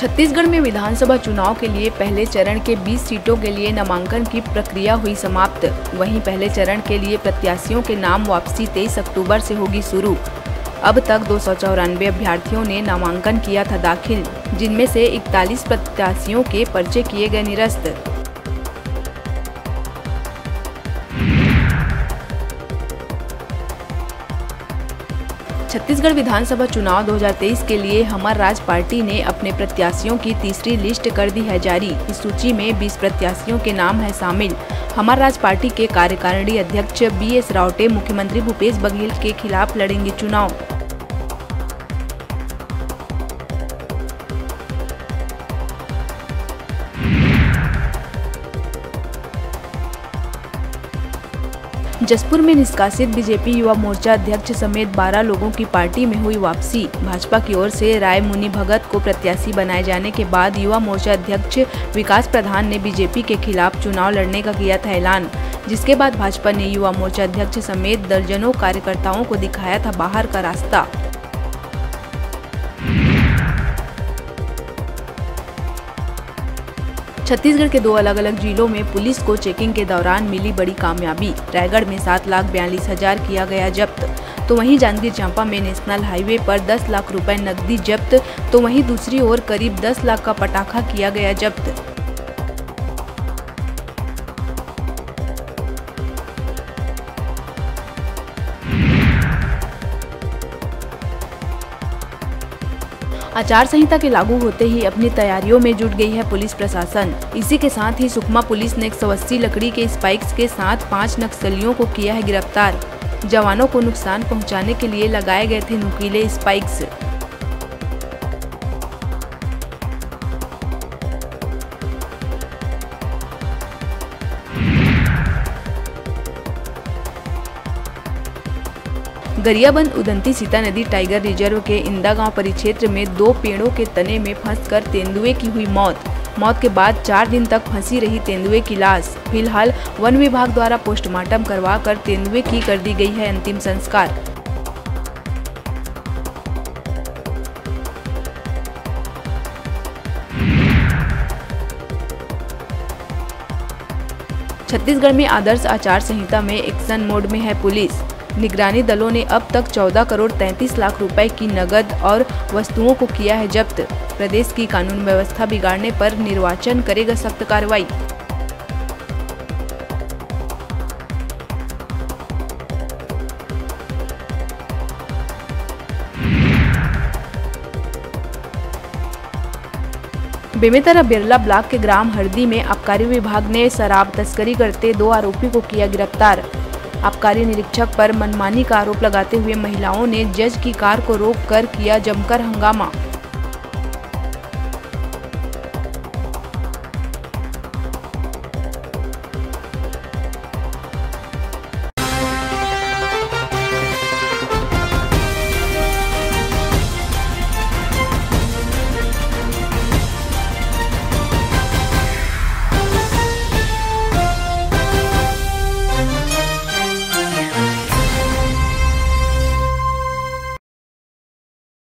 छत्तीसगढ़ में विधानसभा चुनाव के लिए पहले चरण के 20 सीटों के लिए नामांकन की प्रक्रिया हुई समाप्त। वहीं पहले चरण के लिए प्रत्याशियों के नाम वापसी 23 अक्टूबर से होगी शुरू। अब तक 294 अभ्यर्थियों ने नामांकन किया था दाखिल, जिनमें से 41 प्रत्याशियों के पर्चे किए गए निरस्त। छत्तीसगढ़ विधानसभा चुनाव 2023 के लिए हमर राज पार्टी ने अपने प्रत्याशियों की तीसरी लिस्ट कर दी है जारी। इस सूची में 20 प्रत्याशियों के नाम है शामिल। हमर राज पार्टी के कार्यकारिणी अध्यक्ष BS रावटे मुख्यमंत्री भूपेश बघेल के खिलाफ लड़ेंगे चुनाव। जसपुर में निष्कासित बीजेपी युवा मोर्चा अध्यक्ष समेत 12 लोगों की पार्टी में हुई वापसी। भाजपा की ओर से राय मुनि भगत को प्रत्याशी बनाए जाने के बाद युवा मोर्चा अध्यक्ष विकास प्रधान ने बीजेपी के खिलाफ चुनाव लड़ने का किया था ऐलान, जिसके बाद भाजपा ने युवा मोर्चा अध्यक्ष समेत दर्जनों कार्यकर्ताओं को दिखाया था बाहर का रास्ता। छत्तीसगढ़ के 2 अलग अलग जिलों में पुलिस को चेकिंग के दौरान मिली बड़ी कामयाबी। रायगढ़ में 7,42,000 किया गया जब्त, तो वहीं जांजगीर चांपा में नेशनल हाईवे पर 10 लाख रुपए नकदी जब्त, तो वहीं दूसरी ओर करीब 10 लाख का पटाखा किया गया जब्त। आचार संहिता के लागू होते ही अपनी तैयारियों में जुट गई है पुलिस प्रशासन। इसी के साथ ही सुकमा पुलिस ने 180 लकड़ी के स्पाइक्स के साथ 5 नक्सलियों को किया है गिरफ्तार। जवानों को नुकसान पहुंचाने के लिए लगाए गए थे नुकीले स्पाइक्स। गरियाबंद उदंती सीता नदी टाइगर रिजर्व के इंदा गांव परिक्षेत्र में 2 पेड़ों के तने में फंसकर तेंदुए की हुई मौत के बाद 4 दिन तक फंसी रही तेंदुए की लाश फिलहाल वन विभाग द्वारा पोस्टमार्टम करवाकर तेंदुए की कर दी गई है अंतिम संस्कार। छत्तीसगढ़ में आदर्श आचार संहिता में एक्शन मोड में है पुलिस। निगरानी दलों ने अब तक 14 करोड़ 33 लाख रुपए की नगद और वस्तुओं को किया है जब्त। प्रदेश की कानून व्यवस्था बिगाड़ने पर निर्वाचन करेगा सख्त कार्रवाई। बेमेतरा बिरला ब्लॉक के ग्राम हरदी में आबकारी विभाग ने शराब तस्करी करते 2 आरोपी को किया गिरफ्तार। आबकारी निरीक्षक पर मनमानी का आरोप लगाते हुए महिलाओं ने जज की कार को रोक कर किया जमकर हंगामा।